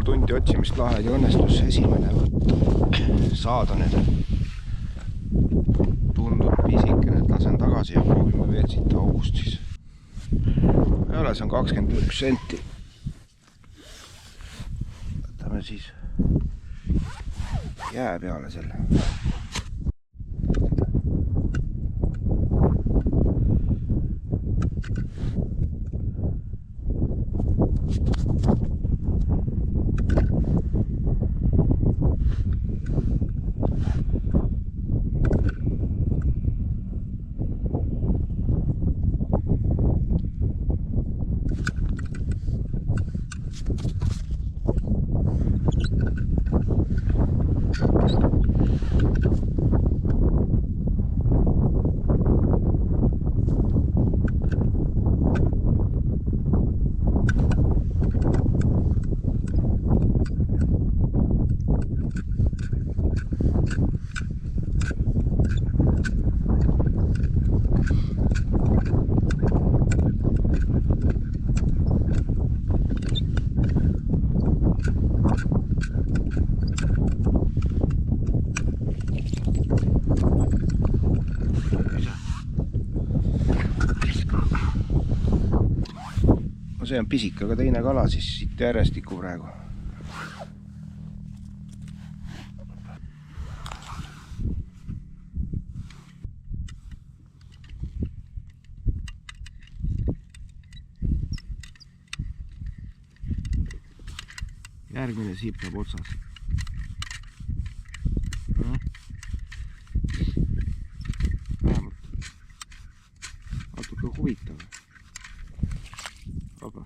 paar tundi otsimist lahed ja õnnestus esimene võtta saada nüüd. Tundub pisikene, et lasen tagasi ja proovime veel siit august siis. Ei ole, see on 21 senti. Võtame siis jää peale selle. See on pisik, aga teine kala siis siit järjestikku praegu. Järgmine siipab otsas. Vähemalt natuke huvitav. Vaba.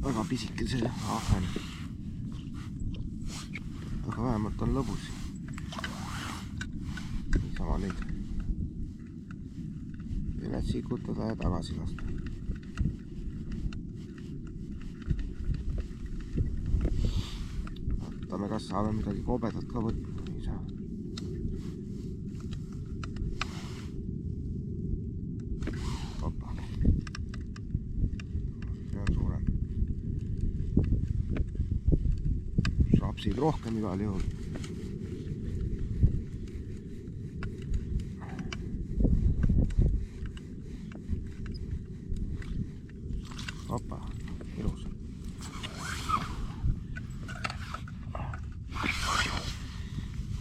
väga pisike see ahven. Aga vähemalt on lõbus. Niisama neid üles sikutada ja tagasi lasta. Vaatame, kas saame midagi kobedat ka võtta. Ei saa. Opa. See on suurem. Saab siit rohkem igal juhul. Opa, ilus.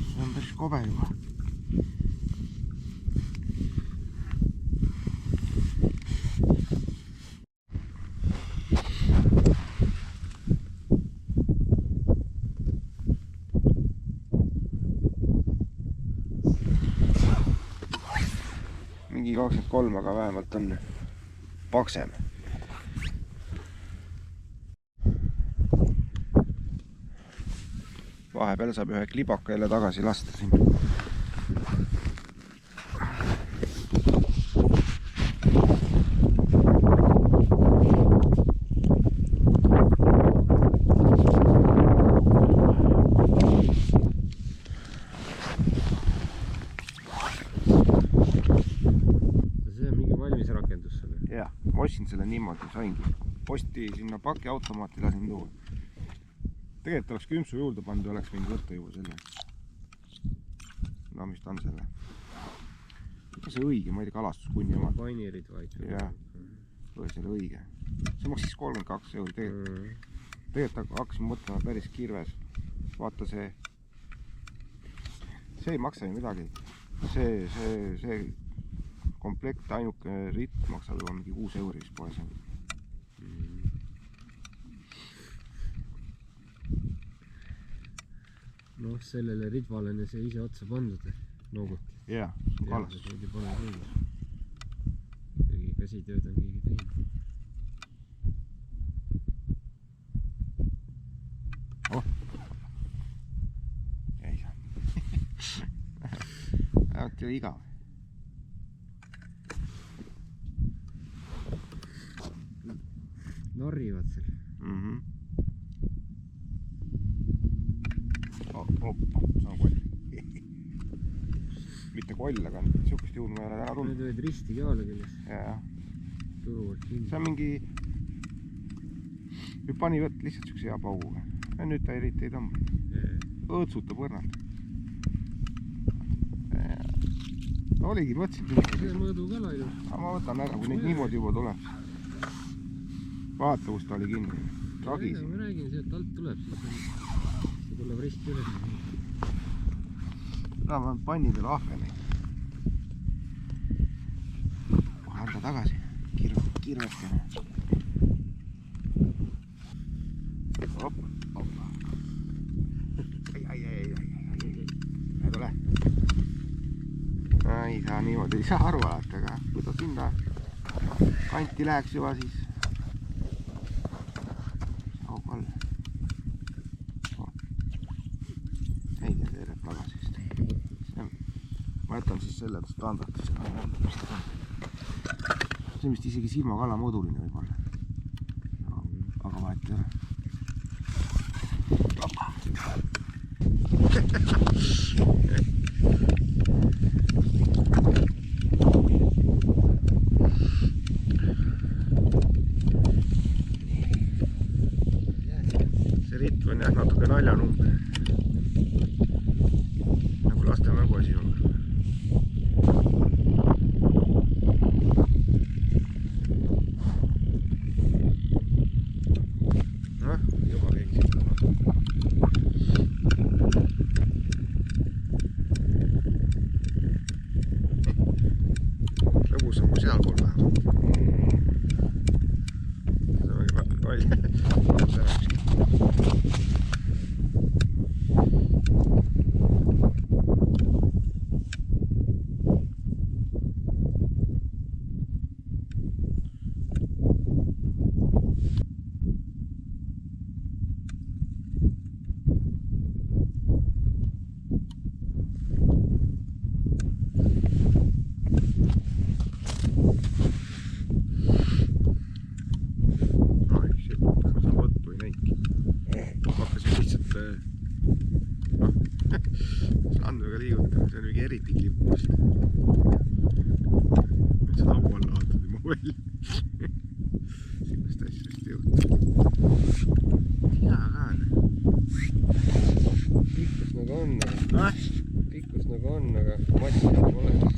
See on päris kobe juba. Mingi 23, aga vähemalt on paksem. Vahepeal saab ühe klibaka jälle tagasi lasta siin. See on mingi valmis rakendus selle? Jah, ma ostsin selle niimoodi, saingi. Posti sinna pakiautomaati lasin tuua. Tegelikult oleks kümpsu juurde pannud ja oleks võinud võtta juba selle. No mis ta on selle? Mis see õige, ma ei tea, kalastuskunni oma. Painerid vaid. Jah, või selle õige. See maksis 32 €. Tegelikult hakkasin mõtlema päris kirves. Vaata see ei maksa ju midagi. See komplekt ainuke ritt maksab juba mingi 6 € vist poes. Noh, sellele ridvale on see ise otsa pandud nooguti. Jah, see on kalastus. Keegi pole teinud. Keegi käsitööd on keegi teinud. Oh! Ei saa. Vähemalt ju igav. Narrivad seal. Oppa, see on koll. Mitte koll, aga niisugust juhul ma ei ole täna tulnud. Need olid risti keale küljes. Jah. Turuvalt kinni. See on mingi... Nüüd pani võtt lihtsalt niisuguse hea pauguga. Ja nüüd ta eriti ei tõmba. Õõtsutab õrnalt. No oligi, mõtlesin. See mõõdu kala ilus. Aga ma võtan ära, kui neid niimoodi juba tuleb. Vaata, kus ta oli kinni. Tragis. Ma räägin, sealt alt tuleb, siis tuleb risti üles. No, ma pannin veel ahveni. Kohe anda tagasi. Kirvestame. Oppa. Ei tule. Ei saa niimoodi, ei saa aru alata, aga kui ta sinna kanti läheks juba, siis auk all. Ei tea, teereb tagasi vist. Ma jätan siis selle standardisse. See on vist isegi silmakala moduline võib olla. Aga vahet ei ole. See ritv on jah natuke naljanumber. Nagu laste mänguasi on. Juba keegi siit on. Lõbus on kui sealpool vähemalt. See on mingi palju. noh, andmega liigutada, see on mingi eriti klipp vist. Seda alla vaatad juba välja. Sinnast asja vist ei juhtu. Hea ka on. Pikkus nagu on, aga matš on olemas.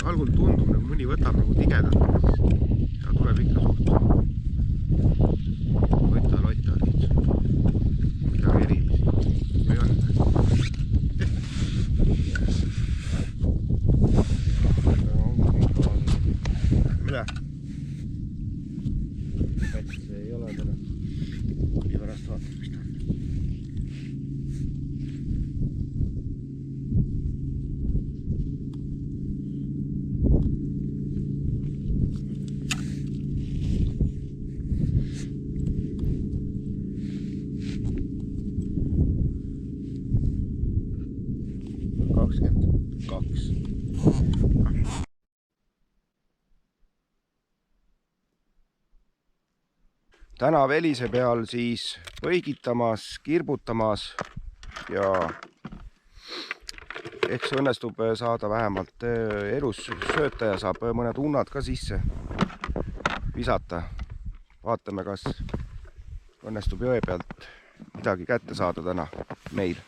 Algul tundub, nagu mõni võtab nagu tigedat, ja tuleb ikka suht lotta lihtsalt. Midagi erilisi. Või on? Mida? Päts ei ole täna. Ja pärast vaatad, mis ta on. Täna Velise peal siis põigitamas, kirbutamas ja eks õnnestub saada vähemalt elus sööta ja saab mõned unnad ka sisse visata. Vaatame, kas õnnestub jõe pealt midagi kätte saada täna meil.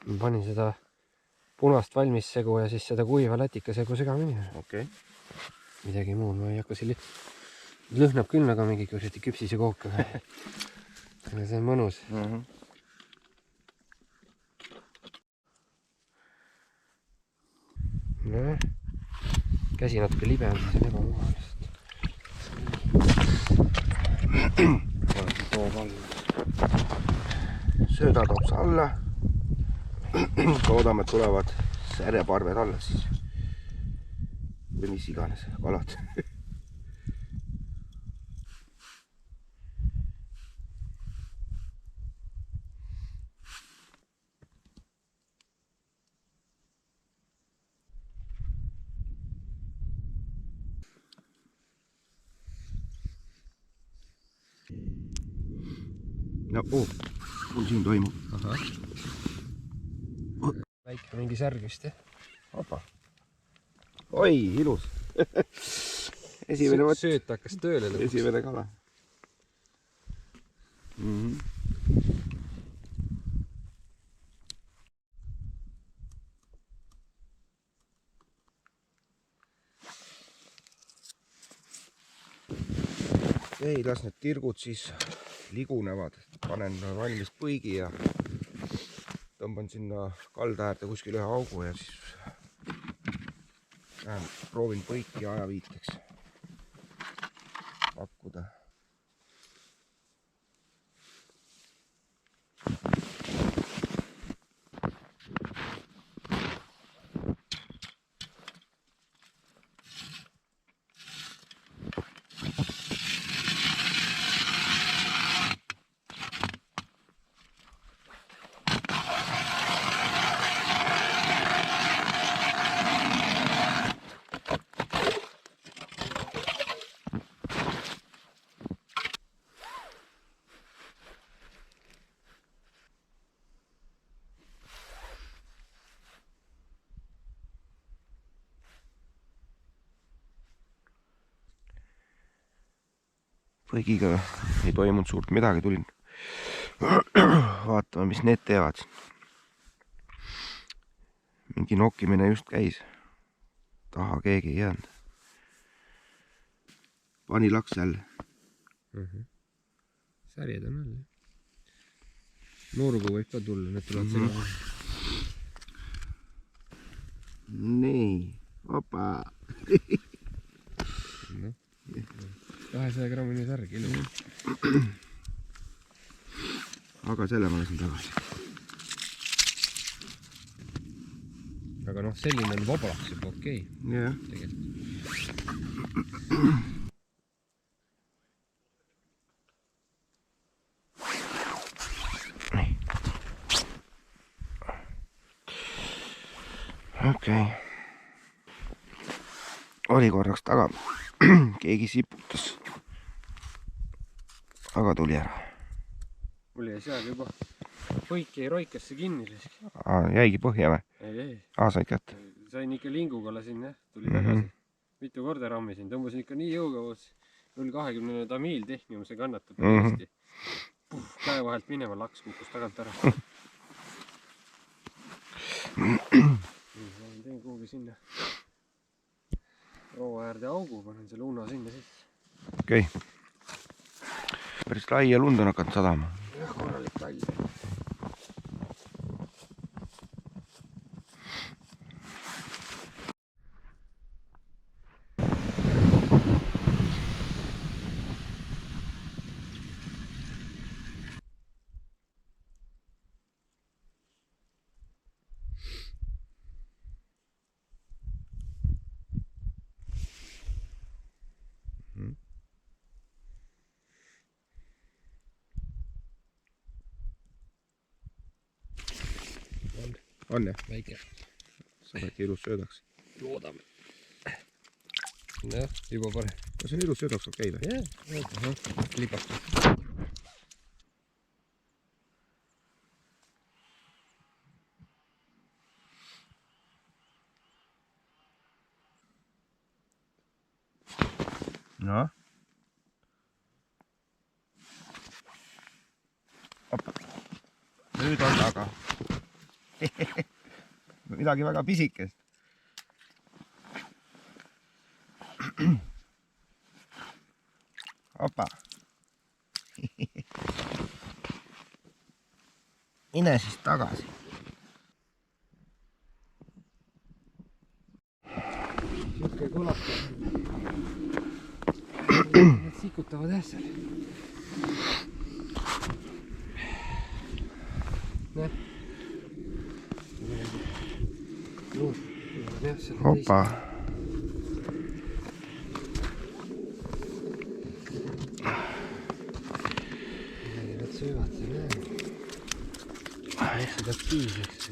Ma panin seda punast valmis segu ja siis seda kuiva lätika segu segamini. Okay. Midagi muud ma ei hakka siin lõhnab küll nagu mingi kuradi küpsise kook. Aga see on mõnus. No, käsi natuke libe on, see on ebamugav. Söödatops alla. Loodame, et tulevad särjeparved alla siis. Või mis iganes, kalad. No, mul siin toimub. Väike mingi särg vist, jah? Opa. Oi, ilus. Esimene võtt. Sööt hakkas tööle lõpuks. Esimene kala. Ei, las need tirgud siis ligunevad. Panen valmis põigi ja tõmban sinna kalda äärde kuskil ühe augu ja siis proovin põiki ajaviiteks pakkuda. Põigiga ei toimunud suurt midagi, tulin vaatama, mis need teevad. Mingi nokkimine just käis. Taha keegi ei jäänud. Pani laks jälle. Särjed on all. Nurgu võib ka tulla, need tulevad segama. Nii, opa. 200 grammini särg, ilus. Aga selle ma lasin tagasi. Aga noh, selline on vabaks juba okei. Jah. Tegelikult. Okei. Oli korraks taga. Keegi siputas. Aga tuli ära. Mul jäi seal juba põik jäi roikasse kinni. Jäigi põhja või? Ei. Said kätte? Sain ikka linguga lasin, jah. Tuli tagasi. Mitu korda rammisin. Tõmbasin ikka nii jõuga. 0,20 Tamiil Tehnium, see kannatab hästi. Käe vahelt minema laks kukkus tagant ära. Teen kuhugi sinna proua äärde augu, panen selle una sinna sisse. Okei. Päris lai ja lund on hakanud sadama. Jah, korralik tall. On jah? Väike. Sa pead ilus söödaks. Loodame. Jah, juba parem. Kas see on ilus söödaks okei või? Jah, lipakas. No. Nüüd on taga. Midagi väga pisikest. Opa. Mine siis tagasi. Siuke kulakas. Need sikutavad jah seal. Näe. Opa. Nad söövad seal, näe. Läksid aktiivseks.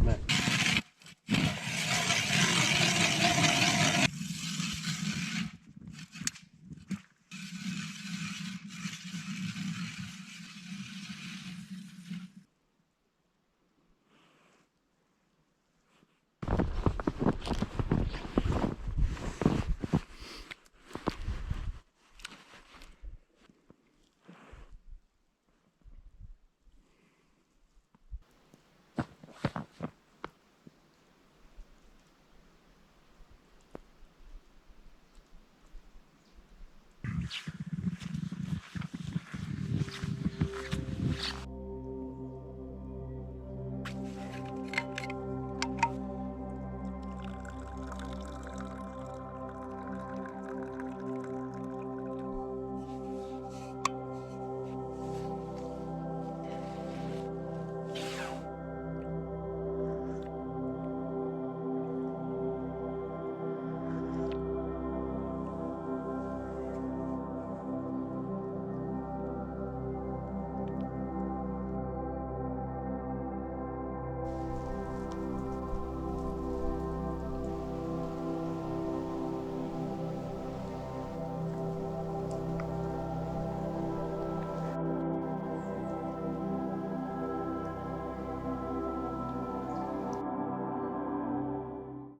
Näe.